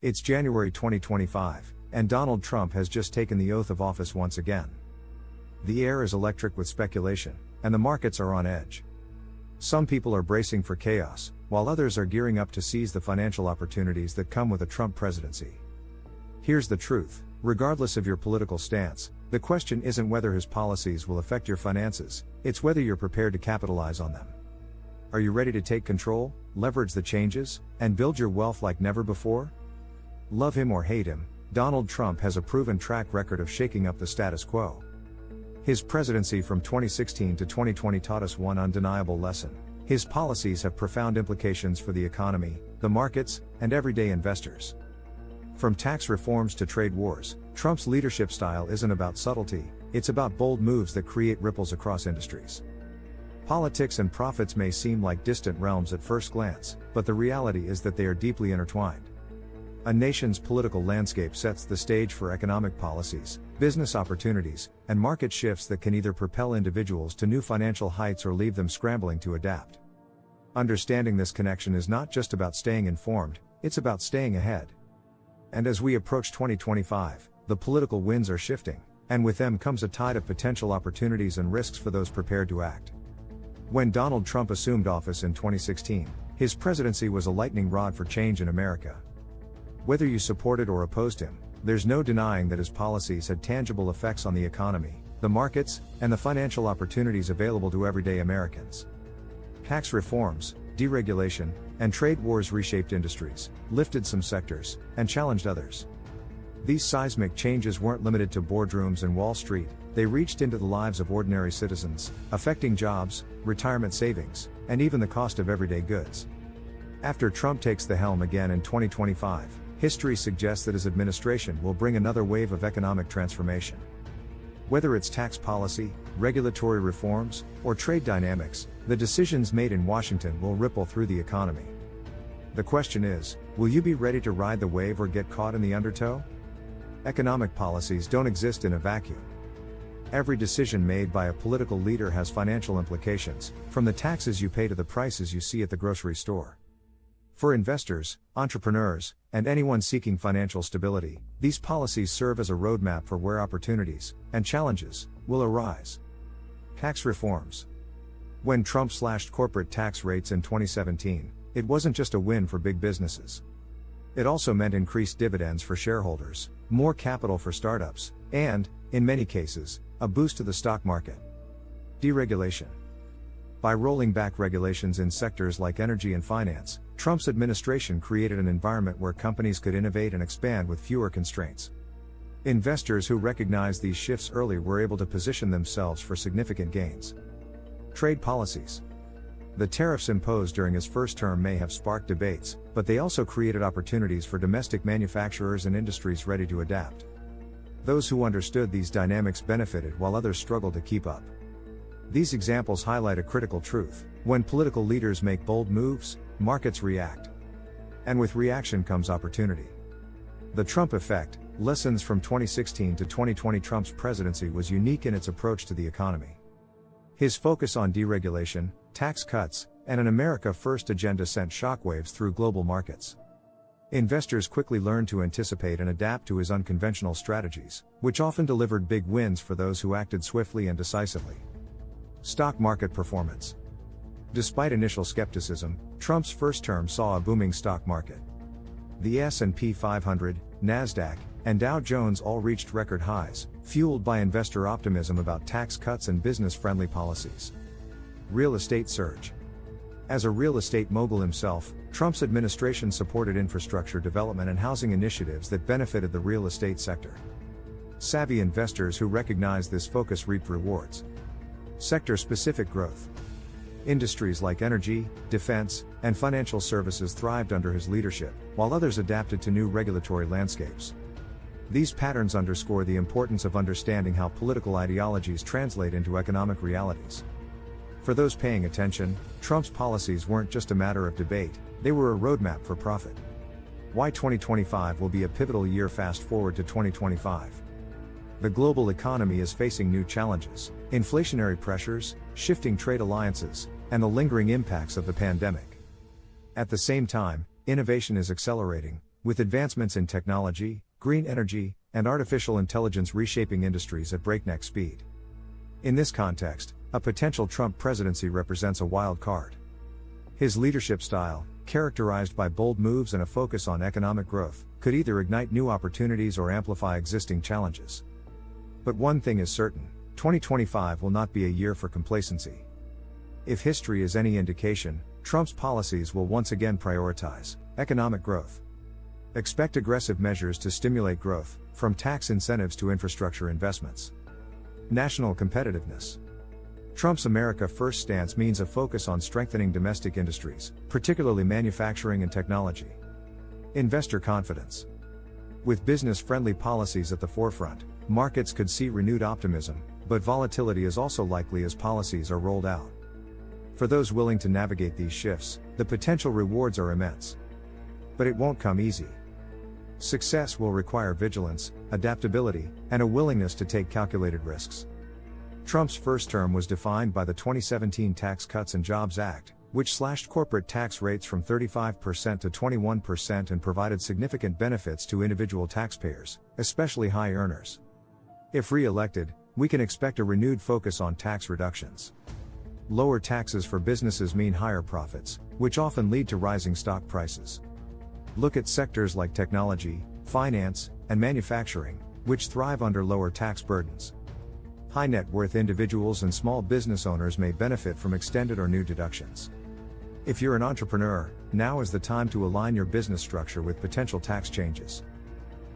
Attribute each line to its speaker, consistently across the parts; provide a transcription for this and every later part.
Speaker 1: It's January 2025, and Donald Trump has just taken the oath of office once again. The air is electric with speculation, and the markets are on edge. Some people are bracing for chaos, while others are gearing up to seize the financial opportunities that come with a Trump presidency. Here's the truth: regardless of your political stance, the question isn't whether his policies will affect your finances, it's whether you're prepared to capitalize on them. Are you ready to take control, leverage the changes, and build your wealth like never before? Love him or hate him, Donald Trump has a proven track record of shaking up the status quo. His presidency from 2016 to 2020 taught us one undeniable lesson: his policies have profound implications for the economy, the markets, and everyday investors. From tax reforms to trade wars, Trump's leadership style isn't about subtlety, it's about bold moves that create ripples across industries. Politics and profits may seem like distant realms at first glance, but the reality is that they are deeply intertwined. A nation's political landscape sets the stage for economic policies, business opportunities, and market shifts that can either propel individuals to new financial heights or leave them scrambling to adapt. Understanding this connection is not just about staying informed, it's about staying ahead. And as we approach 2025, the political winds are shifting, and with them comes a tide of potential opportunities and risks for those prepared to act. When Donald Trump assumed office in 2016, his presidency was a lightning rod for change in America. Whether you supported or opposed him, there's no denying that his policies had tangible effects on the economy, the markets, and the financial opportunities available to everyday Americans. Tax reforms, deregulation, and trade wars reshaped industries, lifted some sectors, and challenged others. These seismic changes weren't limited to boardrooms and Wall Street, they reached into the lives of ordinary citizens, affecting jobs, retirement savings, and even the cost of everyday goods. After Trump takes the helm again in 2025, history suggests that his administration will bring another wave of economic transformation. Whether it's tax policy, regulatory reforms, or trade dynamics, the decisions made in Washington will ripple through the economy. The question is, will you be ready to ride the wave or get caught in the undertow? Economic policies don't exist in a vacuum. Every decision made by a political leader has financial implications, from the taxes you pay to the prices you see at the grocery store. For investors, entrepreneurs, and anyone seeking financial stability, these policies serve as a roadmap for where opportunities and challenges will arise. Tax reforms. When Trump slashed corporate tax rates in 2017, it wasn't just a win for big businesses. It also meant increased dividends for shareholders, more capital for startups, and, in many cases, a boost to the stock market. Deregulation. By rolling back regulations in sectors like energy and finance, Trump's administration created an environment where companies could innovate and expand with fewer constraints. Investors who recognized these shifts early were able to position themselves for significant gains. Trade policies. The tariffs imposed during his first term may have sparked debates, but they also created opportunities for domestic manufacturers and industries ready to adapt. Those who understood these dynamics benefited while others struggled to keep up. These examples highlight a critical truth: when political leaders make bold moves, markets react. And with reaction comes opportunity. The Trump effect, lessons from 2016 to 2020. Trump's presidency was unique in its approach to the economy. His focus on deregulation, tax cuts, and an America First agenda sent shockwaves through global markets. Investors quickly learned to anticipate and adapt to his unconventional strategies, which often delivered big wins for those who acted swiftly and decisively. Stock market performance. Despite initial skepticism, Trump's first term saw a booming stock market. The S&P 500, NASDAQ, and Dow Jones all reached record highs, fueled by investor optimism about tax cuts and business-friendly policies. Real estate surge. As a real estate mogul himself, Trump's administration supported infrastructure development and housing initiatives that benefited the real estate sector. Savvy investors who recognized this focus reaped rewards. Sector-specific growth. Industries like energy, defense, and financial services thrived under his leadership, while others adapted to new regulatory landscapes. These patterns underscore the importance of understanding how political ideologies translate into economic realities. For those paying attention, Trump's policies weren't just a matter of debate, they were a roadmap for profit. Why 2025 will be a pivotal year. Fast forward to 2025. The global economy is facing new challenges: inflationary pressures, shifting trade alliances, and the lingering impacts of the pandemic. At the same time, innovation is accelerating, with advancements in technology, green energy, and artificial intelligence reshaping industries at breakneck speed. In this context, a potential Trump presidency represents a wild card. His leadership style, characterized by bold moves and a focus on economic growth, could either ignite new opportunities or amplify existing challenges. But one thing is certain, 2025 will not be a year for complacency. If history is any indication, Trump's policies will once again prioritize economic growth. Expect aggressive measures to stimulate growth, from tax incentives to infrastructure investments. National competitiveness. Trump's America First stance means a focus on strengthening domestic industries, particularly manufacturing and technology. Investor confidence. With business-friendly policies at the forefront, markets could see renewed optimism, but volatility is also likely as policies are rolled out. For those willing to navigate these shifts, the potential rewards are immense. But it won't come easy. Success will require vigilance, adaptability, and a willingness to take calculated risks. Trump's first term was defined by the 2017 Tax Cuts and Jobs Act, which slashed corporate tax rates from 35% to 21% and provided significant benefits to individual taxpayers, especially high earners. If re-elected, we can expect a renewed focus on tax reductions. Lower taxes for businesses mean higher profits, which often lead to rising stock prices. Look at sectors like technology, finance, and manufacturing, which thrive under lower tax burdens. High net worth individuals and small business owners may benefit from extended or new deductions. If you're an entrepreneur, now is the time to align your business structure with potential tax changes.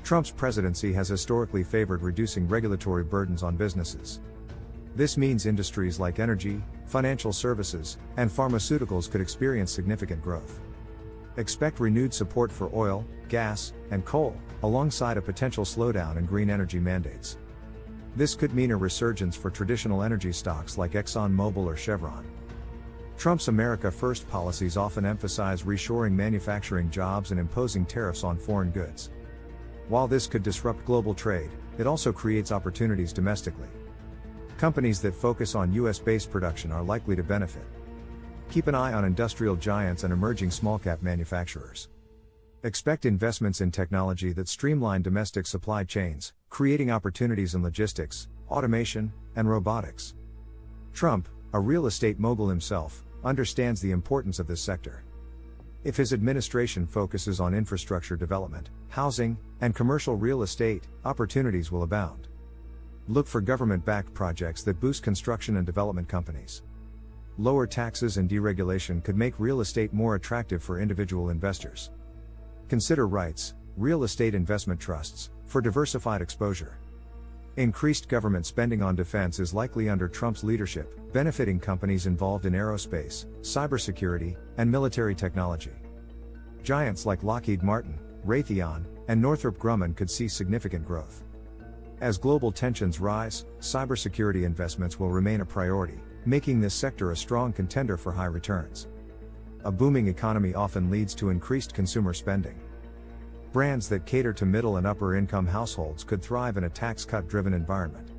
Speaker 1: Trump's presidency has historically favored reducing regulatory burdens on businesses. This means industries like energy, financial services, and pharmaceuticals could experience significant growth. Expect renewed support for oil, gas, and coal, alongside a potential slowdown in green energy mandates. This could mean a resurgence for traditional energy stocks like ExxonMobil or Chevron. Trump's America First policies often emphasize reshoring manufacturing jobs and imposing tariffs on foreign goods. While this could disrupt global trade, it also creates opportunities domestically. Companies that focus on US-based production are likely to benefit. Keep an eye on industrial giants and emerging small-cap manufacturers. Expect investments in technology that streamline domestic supply chains, creating opportunities in logistics, automation, and robotics. Trump, a real estate mogul himself, understands the importance of this sector. If his administration focuses on infrastructure development, housing, and commercial real estate, opportunities will abound. Look for government-backed projects that boost construction and development companies. Lower taxes and deregulation could make real estate more attractive for individual investors. Consider REITs, real estate investment trusts, for diversified exposure. Increased government spending on defense is likely under Trump's leadership, benefiting companies involved in aerospace, cybersecurity, and military technology. Giants like Lockheed Martin, Raytheon, and Northrop Grumman could see significant growth. As global tensions rise, cybersecurity investments will remain a priority, making this sector a strong contender for high returns. A booming economy often leads to increased consumer spending. Brands that cater to middle and upper income households could thrive in a tax cut-driven environment.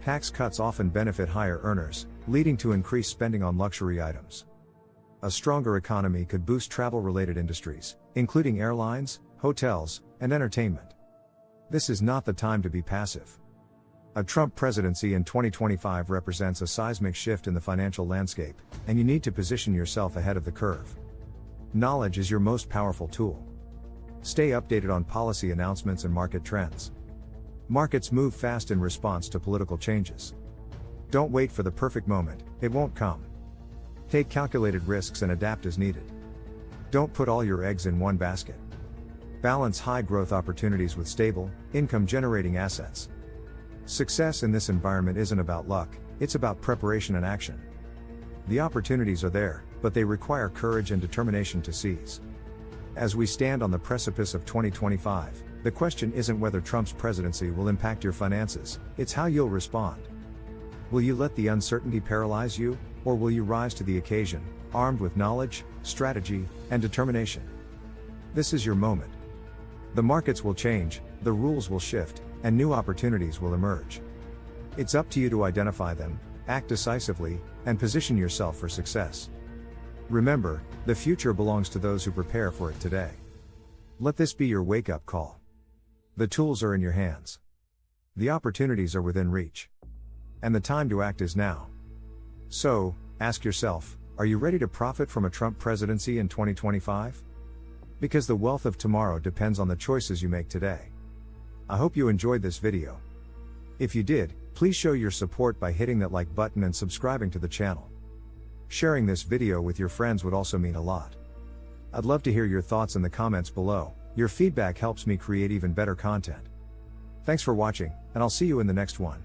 Speaker 1: Tax cuts often benefit higher earners, leading to increased spending on luxury items. A stronger economy could boost travel-related industries, including airlines, hotels, and entertainment. This is not the time to be passive. A Trump presidency in 2025 represents a seismic shift in the financial landscape, and you need to position yourself ahead of the curve. Knowledge is your most powerful tool. Stay updated on policy announcements and market trends. Markets move fast in response to political changes. Don't wait for the perfect moment, it won't come. Take calculated risks and adapt as needed. Don't put all your eggs in one basket. Balance high growth opportunities with stable, income-generating assets. Success in this environment isn't about luck, it's about preparation and action. The opportunities are there, but they require courage and determination to seize. As we stand on the precipice of 2025, the question isn't whether Trump's presidency will impact your finances, it's how you'll respond. Will you let the uncertainty paralyze you, or will you rise to the occasion, armed with knowledge, strategy, and determination? This is your moment. The markets will change, the rules will shift, and new opportunities will emerge. It's up to you to identify them, act decisively, and position yourself for success. Remember, the future belongs to those who prepare for it today. Let this be your wake-up call. The tools are in your hands. The opportunities are within reach. And the time to act is now. So, ask yourself, are you ready to profit from a Trump presidency in 2025? Because the wealth of tomorrow depends on the choices you make today. I hope you enjoyed this video. If you did, please show your support by hitting that like button and subscribing to the channel. Sharing this video with your friends would also mean a lot. I'd love to hear your thoughts in the comments below. Your feedback helps me create even better content. Thanks for watching, and I'll see you in the next one.